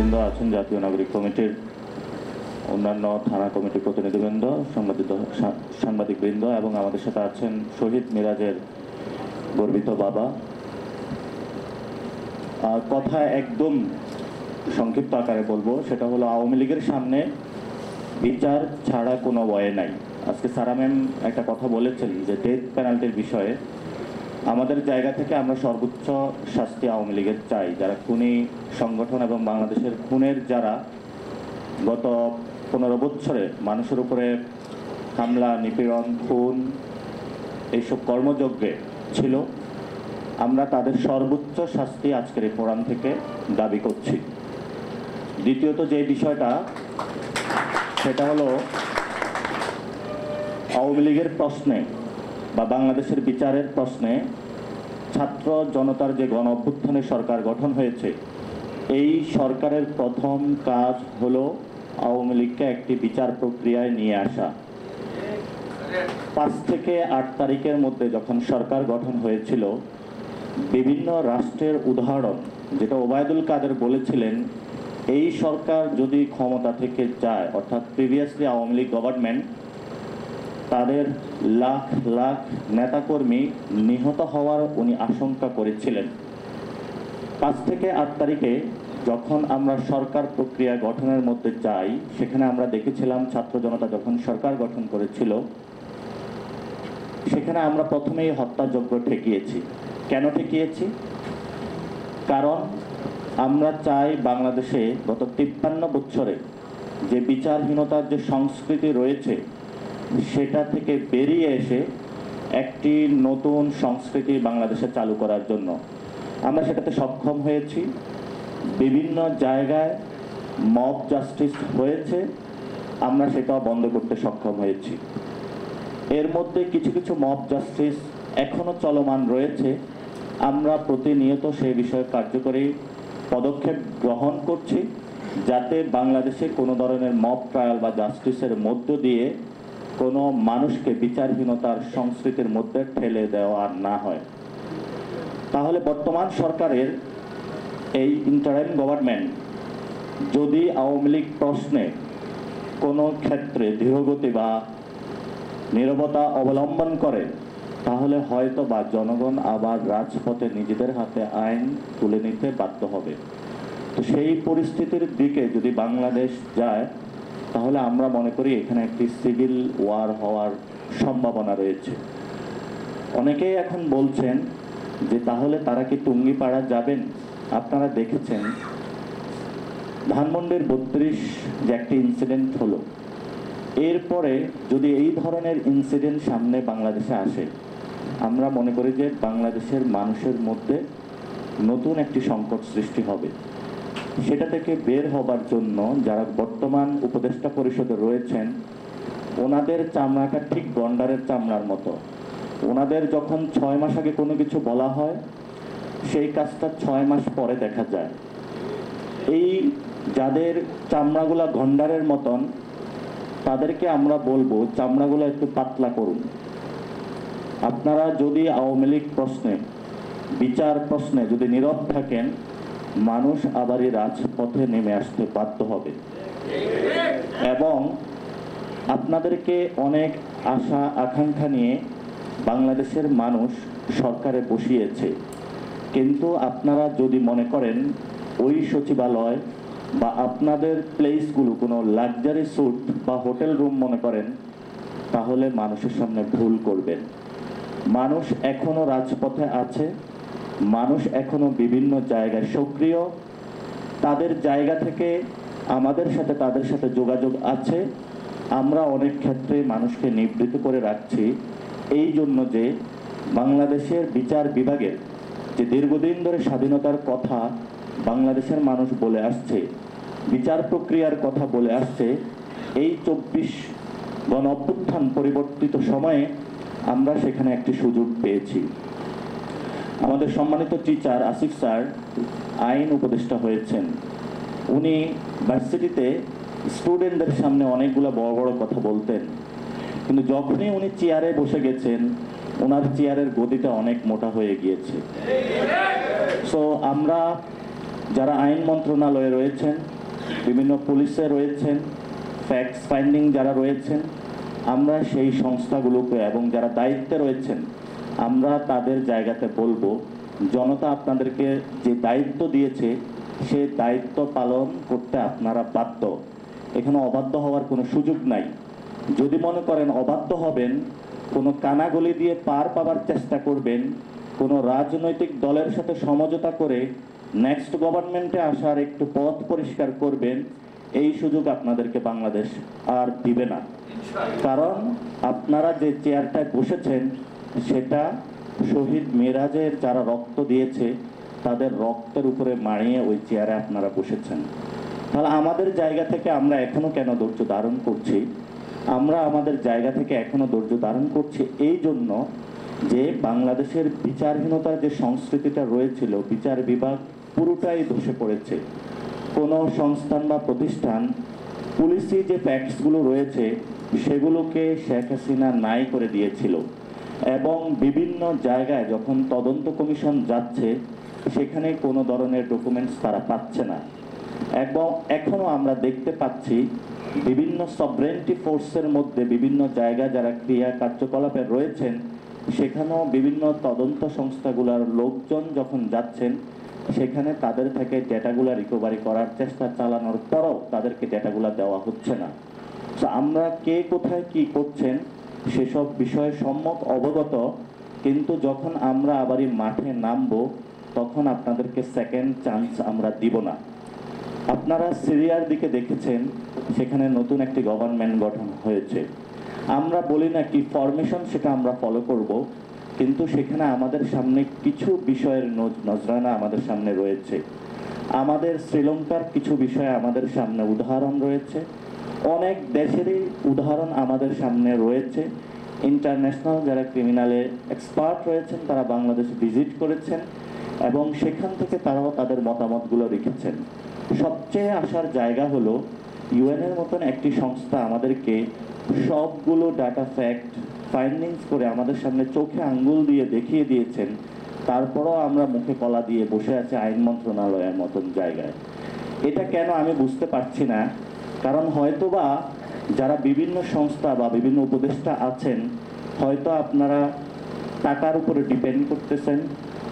নেতৃবৃন্দ আছেন, জাতীয় নাগরিক কমিটির অন্যান্য থানা কমিটির প্রতিনিধিবৃন্দ, সাংবাদিকবৃন্দ এবং আমাদের সাথে আছেন শহীদ মিরাজের গর্বিত বাবা। কথা একদম সংক্ষিপ্ত আকারে বলবো, সেটা হলো আওয়ামী লীগের সামনে বিচার ছাড়া কোনো ওয়ে নাই। আজকে সারা ম্যাম একটা কথা বলেছেন যে ডেথ পেনাল্টির বিষয়ে আমাদের জায়গা থেকে আমরা সর্বোচ্চ শাস্তি আওয়ামী লীগের চাই। যারা খুনি সংগঠন এবং বাংলাদেশের খুনের যারা গত 15 বছরে মানুষের উপরে হামলা, নিপীড়ন, খুন এইসব কর্মযজ্ঞে ছিল, আমরা তাদের সর্বোচ্চ শাস্তি আজকের এই ফোরাম থেকে দাবি করছি। দ্বিতীয়ত যে বিষয়টা, সেটা হলো আওয়ামী লীগের প্রশ্নে বা বাংলাদেশের বিচারের প্রশ্নে ছাত্র জনতার যে গণ অভ্যুত্থানে সরকার গঠন হয়েছে, এই সরকারের প্রথম কাজ হলো আওয়ামী লীগকে একটি বিচার প্রক্রিয়ায় নিয়ে আসা। 5 থেকে 8 তারিখের মধ্যে যখন সরকার গঠন হয়েছিল, বিভিন্ন রাষ্ট্রের উদাহরণ, যেটা ওবায়দুল কাদের বলেছিলেন, এই সরকার যদি ক্ষমতা থেকে যায়, অর্থাৎ প্রিভিয়াসলি আওয়ামী লীগ গভর্নমেন্ট, তাদের লাখ লাখ নেতাকর্মী নিহত হওয়ার উনি আশঙ্কা করেছিলেন। 5 থেকে 8 তারিখে যখন আমরা সরকার প্রক্রিয়া গঠনের মধ্যে যাই, সেখানে আমরা দেখেছিলাম ছাত্র জনতা যখন সরকার গঠন করেছিল, সেখানে আমরা প্রথমেই হত্যাযজ্ঞ ঠেকিয়েছি। কেন ঠেকিয়েছি? কারণ আমরা চাই বাংলাদেশে গত 53 বছরে যে বিচারহীনতার যে সংস্কৃতি রয়েছে, সেটা থেকে বেরিয়ে এসে একটি নতুন সংস্কৃতি বাংলাদেশে চালু করার জন্য আমরা সেটাতে সক্ষম হয়েছি। বিভিন্ন জায়গায় মব জাস্টিস হয়েছে, আমরা সেটাও বন্ধ করতে সক্ষম হয়েছি। এর মধ্যে কিছু কিছু মব জাস্টিস এখনো চলমান রয়েছে, আমরা প্রতিনিয়ত সেই বিষয়ে কার্যকরী পদক্ষেপ গ্রহণ করছি, যাতে বাংলাদেশে কোনো ধরনের মব ট্রায়াল বা জাস্টিসের মধ্য দিয়ে কোনো মানুষকে বিচারহীনতার সংস্কৃতির মধ্যে ঠেলে দেওয়া না হয়। তাহলে বর্তমান সরকারের এই ইন্টারিম গভর্নমেন্ট যদি আওয়ামী লীগ প্রশ্নে কোনো ক্ষেত্রে ধীরগতি বা নীরবতা অবলম্বন করে, তাহলে হয়তো বা জনগণ আবার রাজপথে নিজেদের হাতে আইন তুলে নিতে বাধ্য হবে। তো সেই পরিস্থিতির দিকে যদি বাংলাদেশ যায়, তাহলে আমরা মনে করি এখানে একটি সিভিল ওয়ার হওয়ার সম্ভাবনা রয়েছে। অনেকেই এখন বলছেন যে তাহলে তারা কি টুঙ্গিপাড়া যাবেন? আপনারা দেখেছেন ধানমন্ডির 32 যে একটি ইনসিডেন্ট হলো, এরপরে যদি এই ধরনের ইনসিডেন্ট সামনে বাংলাদেশে আসে, আমরা মনে করি যে বাংলাদেশের মানুষের মধ্যে নতুন একটি সংকট সৃষ্টি হবে। সেটা থেকে বের হবার জন্য যারা বর্তমান উপদেষ্টা পরিষদে রয়েছেন, ওনাদের চামড়াটা ঠিক গন্ডারের চামড়ার মতো। ওনাদের যখন 6 মাস আগে কোনো কিছু বলা হয়, সেই কাজটা 6 মাস পরে দেখা যায়। এই যাদের চামড়াগুলা গন্ডারের মতন, তাদেরকে আমরা বলবো চামড়াগুলো একটু পাতলা করুন। আপনারা যদি আওয়ামী লীগ প্রশ্নে, বিচার প্রশ্নে যদি নীরব থাকেন, মানুষ আবারই রাজপথে নেমে আসতে বাধ্য হবে। এবং আপনাদেরকে অনেক আশা আকাঙ্ক্ষা নিয়ে বাংলাদেশের মানুষ সরকারে বসিয়েছে, কিন্তু আপনারা যদি মনে করেন ওই সচিবালয় বা আপনাদের প্লেসগুলো কোনো লাক্সারি স্যুট বা হোটেল রুম মনে করেন, তাহলে মানুষের সামনে ভুল করবেন। মানুষ এখনো রাজপথে আছে, মানুষ এখনো বিভিন্ন জায়গায় সক্রিয়। তাদের জায়গা থেকে আমাদের সাথে তাদের সাথে যোগাযোগ আছে। আমরা অনেক ক্ষেত্রে মানুষকে নিবৃত্ত করে রাখছি, এই জন্য যে বাংলাদেশের বিচার বিভাগের যে দীর্ঘদিন ধরে স্বাধীনতার কথা বাংলাদেশের মানুষ বলে আসছে, বিচার প্রক্রিয়ার কথা বলে আসছে, এই 24 গণ অভ্যুত্থান পরিবর্তিত সময়ে আমরা সেখানে একটি সুযোগ পেয়েছি। আমাদের সম্মানিত টিচার আসিফ স্যার আইন উপদেষ্টা হয়েছেন। উনি ভার্সিটিতে স্টুডেন্টদের সামনে অনেকগুলো বড় বড় কথা বলতেন, কিন্তু যখনই উনি চেয়ারে বসে গেছেন, ওনার চেয়ারের গদিটা অনেক মোটা হয়ে গিয়েছে। সো আমরা যারা আইন মন্ত্রণালয়ে রয়েছেন, বিভিন্ন পুলিশে রয়েছেন, ফ্যাক্টস ফাইন্ডিং যারা রয়েছেন, আমরা সেই সংস্থাগুলোকে এবং যারা দায়িত্বে রয়েছেন, আমরা তাদের জায়গাতে বলবো, জনতা আপনাদেরকে যে দায়িত্ব দিয়েছে সে দায়িত্ব পালন করতে আপনারা বাধ্য। এখানে অবাধ্য হওয়ার কোনো সুযোগ নাই। যদি মনে করেন অবাধ্য হবেন, কোনো কানাগলি দিয়ে পার পাবার চেষ্টা করবেন, কোনো রাজনৈতিক দলের সাথে সমঝোতা করে নেক্সট গভর্নমেন্টে আসার একটু পথ পরিষ্কার করবেন, এই সুযোগ আপনাদেরকে বাংলাদেশ আর দিবে না। কারণ আপনারা যে চেয়ারটায় বসেছেন সেটা শহীদ মিরাজের যারা রক্ত দিয়েছে তাদের রক্তের উপরে মাড়িয়ে ওই চেয়ারে আপনারা বসেছেন। তাহলে আমাদের জায়গা থেকে আমরা এখনো কেন ধৈর্য ধারণ করছি? আমরা আমাদের জায়গা থেকে এখনো ধৈর্য ধারণ করছি এই জন্য যে বাংলাদেশের বিচারহীনতার যে সংস্কৃতিটা রয়েছিল, বিচার বিভাগ পুরোটাই ধসে পড়েছে। কোনো সংস্থান বা প্রতিষ্ঠান পুলিশি যে ফ্যাক্টসগুলো রয়েছে সেগুলোকে শেখ হাসিনা নাই করে দিয়েছিল, এবং বিভিন্ন জায়গায় যখন তদন্ত কমিশন যাচ্ছে সেখানে কোনো ধরনের ডকুমেন্টস তারা পাচ্ছে না। এবং এখনো আমরা দেখতে পাচ্ছি বিভিন্ন সভরেন্টি ফোর্সের মধ্যে বিভিন্ন জায়গায় যারা ক্রিয়া কার্যকলাপে রয়েছেন সেখানেও বিভিন্ন তদন্ত সংস্থাগুলোর লোকজন যখন যাচ্ছেন সেখানে তাদের থেকে ডেটাগুলো রিকভারি করার চেষ্টা চালানোর পরও তাদেরকে ডেটাগুলো দেওয়া হচ্ছে না। তো আমরা কে কোথায় কি করছেন সেসব বিষয়ে সম্যক অবগত, কিন্তু যখন আমরা আবারই মাঠে নামবো তখন আপনাদেরকে সেকেন্ড চান্স আমরা দিব না। আপনারা সিরিয়ার দিকে দেখেছেন, সেখানে নতুন একটি গভর্নমেন্ট গঠন হয়েছে। আমরা বলি না কি ফরমেশন সেটা আমরা ফলো করব, কিন্তু সেখানে আমাদের সামনে কিছু বিষয়ের নজরানা আমাদের সামনে রয়েছে। আমাদের শ্রীলঙ্কার কিছু বিষয়ে আমাদের সামনে উদাহরণ রয়েছে, অনেক দেশেরই উদাহরণ আমাদের সামনে রয়েছে। ইন্টারন্যাশনাল যারা ক্রিমিনালে এক্সপার্ট রয়েছেন তারা বাংলাদেশ ভিজিট করেছেন এবং সেখান থেকে তারাও তাদের মতামতগুলো রেখেছেন। সবচেয়ে আসার জায়গা হলো ইউএনের মতন একটি সংস্থা আমাদেরকে সবগুলো ডাটা ফ্যাক্ট ফাইন্ডিংস করে আমাদের সামনে চোখে আঙ্গুল দিয়ে দেখিয়ে দিয়েছেন, তারপরও আমরা মুখে কলা দিয়ে বসে আছি আইন মন্ত্রণালয়ের মতন জায়গায়। এটা কেন আমি বুঝতে পারছি না। কারণ হয়তোবা যারা বিভিন্ন সংস্থা বা বিভিন্ন উপদেষ্টা আছেন, হয়তো আপনারা টাকার উপরে ডিপেন্ড করতেছেন,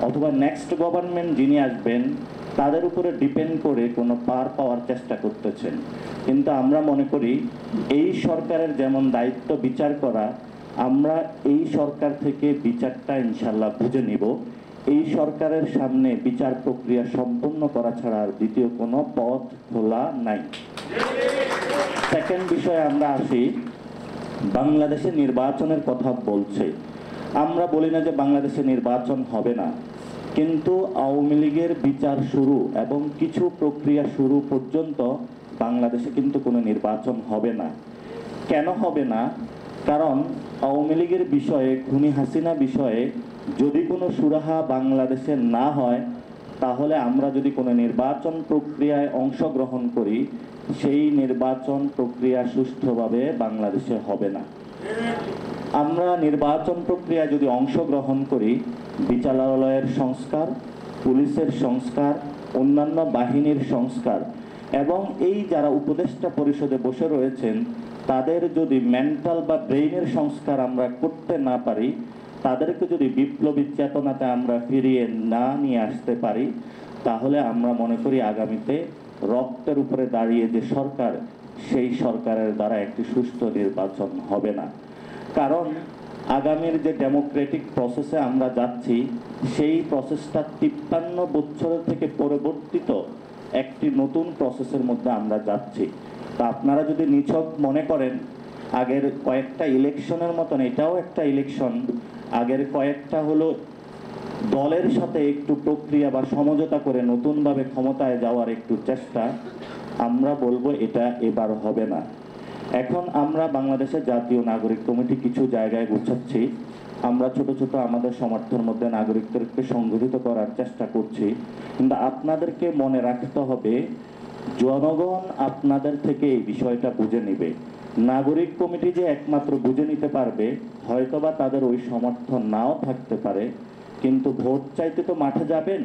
অথবা নেক্সট গভর্নমেন্ট যিনি আসবেন তাদের উপরে ডিপেন্ড করে কোনো পার পাওয়ার চেষ্টা করতেছেন। কিন্তু আমরা মনে করি এই সরকারের যেমন দায়িত্ব বিচার করা, আমরা এই সরকার থেকে বিচারটা ইনশাল্লাহ বুঝে নিব। এই সরকারের সামনে বিচার প্রক্রিয়া সম্পন্ন করা ছাড়া আর দ্বিতীয় কোনো পথ খোলা নাই। সেকেন্ড বিষয়ে আমরা আসি, বাংলাদেশে নির্বাচনের কথা বলছে। আমরা বলি না যে বাংলাদেশে নির্বাচন হবে না, কিন্তু আওয়ামী লীগের বিচার শুরু এবং কিছু প্রক্রিয়া শুরু পর্যন্ত বাংলাদেশে কিন্তু কোনো নির্বাচন হবে না। কেন হবে না? কারণ আওয়ামী লীগের বিষয়ে, খুনি হাসিনা বিষয়ে যদি কোনো সুরাহা বাংলাদেশে না হয়, তাহলে আমরা যদি কোনো নির্বাচন প্রক্রিয়ায় অংশগ্রহণ করি, সেই নির্বাচন প্রক্রিয়া সুষ্ঠুভাবে বাংলাদেশে হবে না। আমরা নির্বাচন প্রক্রিয়ায় যদি অংশগ্রহণ করি, বিচারালয়ের সংস্কার, পুলিশের সংস্কার, অন্যান্য বাহিনীর সংস্কার এবং এই যারা উপদেষ্টা পরিষদে বসে রয়েছেন তাদের যদি মেন্টাল বা ব্রেইনের সংস্কার আমরা করতে না পারি, তাদেরকে যদি বিপ্লবী চেতনাতে আমরা ফিরিয়ে না নিয়ে আসতে পারি, তাহলে আমরা মনে করি আগামীতে রক্তের উপরে দাঁড়িয়ে যে সরকার, সেই সরকারের দ্বারা একটি সুষ্ঠু নির্বাচন হবে না। কারণ আগামীর যে ডেমোক্রেটিক প্রসেসে আমরা যাচ্ছি, সেই প্রসেসটা 53 বছর থেকে পরিবর্তিত একটি নতুন প্রসেসের মধ্যে আমরা যাচ্ছি। তা আপনারা যদি নিছক মনে করেন আগের কয়েকটা ইলেকশনের মতন এটাও একটা ইলেকশন, আগের কয়েকটা হলো দলের সাথে একটু প্রক্রিয়া বা সমঝোতা করে নতুনভাবে ক্ষমতায় যাওয়ার একটু চেষ্টা, আমরা বলবো এটা এবার হবে না। এখন আমরা বাংলাদেশের জাতীয় নাগরিক কমিটি কিছু জায়গায় গুছাচ্ছি, আমরা ছোট ছোট আমাদের সমর্থনের মধ্যে নাগরিকদেরকে সংগঠিত করার চেষ্টা করছি। কিন্তু আপনাদেরকে মনে রাখতে হবে, জনগণ আপনাদের থেকে এই বিষয়টা বুঝে নিবে। নাগরিক কমিটি যে একমাত্র বুঝে নিতে পারবে, হয়তোবা তাদের ওই সমর্থন নাও থাকতে পারে, কিন্তু ভোট চাইতে তো মাঠে যাবেন,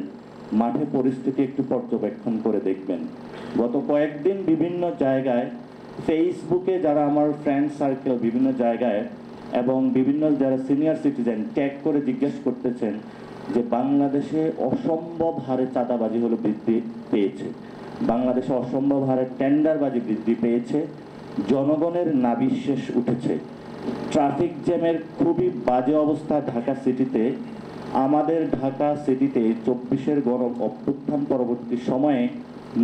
মাঠে পরিস্থিতি একটু পর্যবেক্ষণ করে দেখবেন। গত কয়েকদিন বিভিন্ন জায়গায় ফেসবুকে যারা আমার ফ্রেন্ড সার্কেল বিভিন্ন জায়গায় এবং বিভিন্ন যারা সিনিয়র সিটিজেন ট্যাগ করে জিজ্ঞেস করতেছেন যে বাংলাদেশে অসম্ভব হারে চাঁদাবাজি হলো বৃদ্ধি পেয়েছে, বাংলাদেশে অসম্ভব হারে টেন্ডারবাজি বৃদ্ধি পেয়েছে, জনগণের নাবিশ্বাস উঠেছে, ট্রাফিক জ্যামের খুবই বাজে অবস্থা ঢাকা সিটিতে। আমাদের ঢাকা সিটিতে 24-এর গণ অভ্যুত্থান পরবর্তী সময়ে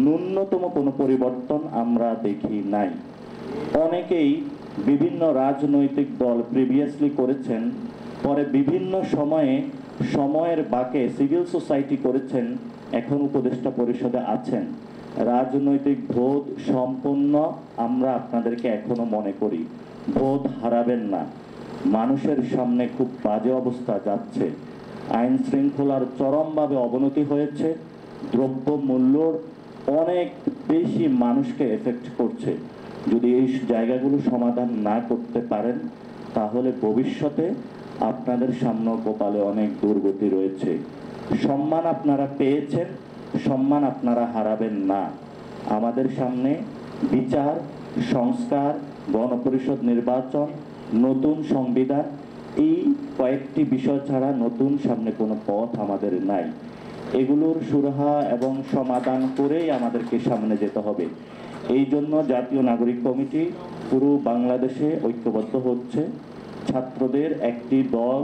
ন্যূনতম কোনো পরিবর্তন আমরা দেখি নাই। অনেকেই বিভিন্ন রাজনৈতিক দল প্রিভিয়াসলি করেছেন, পরে বিভিন্ন সময়ে সময়ের বাঁকে সিভিল সোসাইটি করেছেন, এখন উপদেষ্টা পরিষদে আছেন। রাজনৈতিক বোধ সম্পন্ন আমরা আপনাদেরকে এখনো মনে করি, বোধ হারাবেন না। মানুষের সামনে খুব বাজে অবস্থা যাচ্ছে, আইন শৃঙ্খলার চরমভাবে অবনতি হয়েছে, দ্রব্য মূল্যর অনেক বেশি মানুষকে এফেক্ট করছে। যদি এই জায়গাগুলো সমাধান না করতে পারেন তাহলে ভবিষ্যতে আপনাদের সামনে কপালে অনেক দুর্গতি রয়েছে। সম্মান আপনারা পেয়েছেন, সম্মান আপনারা হারাবেন না। আমাদের সামনে বিচার, সংস্কার, গণপরিষদ নির্বাচন, নতুন সংবিধান, এই কয়েকটি বিষয় ছাড়া নতুন সামনে কোনো পথ আমাদের নাই। এগুলোর সুরাহা এবং সমাধান করেই আমাদেরকে সামনে যেতে হবে। এই জন্য জাতীয় নাগরিক কমিটি পুরো বাংলাদেশে ঐক্যবদ্ধ হচ্ছে। ছাত্রদের একটি দল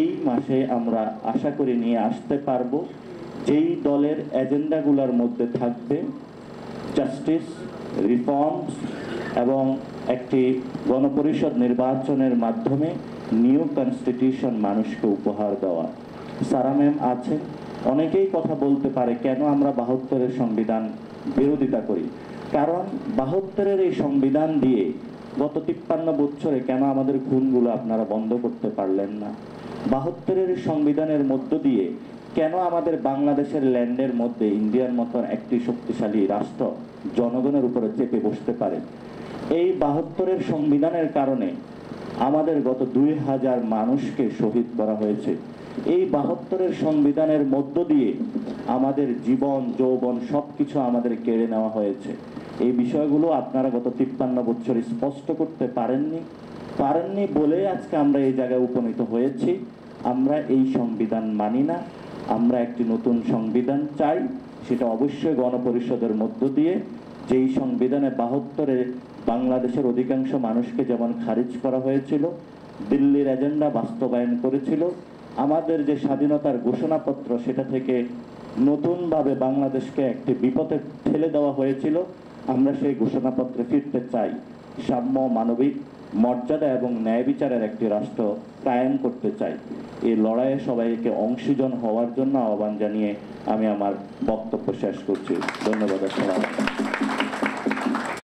এই মাসে আমরা আশা করি নিয়ে আসতে পারবো, যেই দলের এজেন্ডাগুলোর মধ্যে থাকবে জাস্টিস, রিফর্মস এবং একটি গণপরিষদ নির্বাচনের মাধ্যমে নিউ কনস্টিটিউশন মানুষকে উপহার দেওয়া। সারা ম্যাম আছে, অনেকেই কথা বলতে পারে কেন আমরা ৭২-এর সংবিধান বিরোধিতা করি। কারণ ৭২-এর এই সংবিধান দিয়ে গত ৫৩ বছরে কেন আমাদের খুনগুলো আপনারা বন্ধ করতে পারলেন না? ৭২-এর সংবিধানের মধ্য দিয়ে কেন আমাদের বাংলাদেশের ল্যান্ডের মধ্যে ইন্ডিয়ার মতন একটি শক্তিশালী রাষ্ট্র জনগণের উপরে চেপে বসতে পারে? এই ৭২-এর সংবিধানের কারণে আমাদের গত ২০০০ মানুষকে শহীদ করা হয়েছে। এই ৭২-এর সংবিধানের মধ্য দিয়ে আমাদের জীবন, যৌবন সবকিছু আমাদের কেড়ে নেওয়া হয়েছে। এই বিষয়গুলো আপনারা গত ৫৩ বছর স্পষ্ট করতে পারেননি বলে আজকে আমরা এই জায়গায় উপনীত হয়েছি। আমরা এই সংবিধান মানি না, আমরা একটি নতুন সংবিধান চাই, সেটা অবশ্যই গণপরিষদের মধ্য দিয়ে। যেই সংবিধানে ৭২-এ বাংলাদেশের অধিকাংশ মানুষকে যেমন খারিজ করা হয়েছিল, দিল্লির এজেন্ডা বাস্তবায়ন করেছিল, আমাদের যে স্বাধীনতার ঘোষণাপত্র সেটা থেকে নতুনভাবে বাংলাদেশকে একটি বিপদে ঠেলে দেওয়া হয়েছিল, আমরা সেই ঘোষণাপত্রে ফিরতে চাই। সাম্য, মানবিক মর্যাদা এবং ন্যায় বিচারের একটি রাষ্ট্র কায়েম করতে চাই। এই লড়াইয়ে সবাইকে অংশীজন হওয়ার জন্য আহ্বান জানিয়ে আমি আমার বক্তব্য শেষ করছি। ধন্যবাদ। আসসালামু আলাইকুম।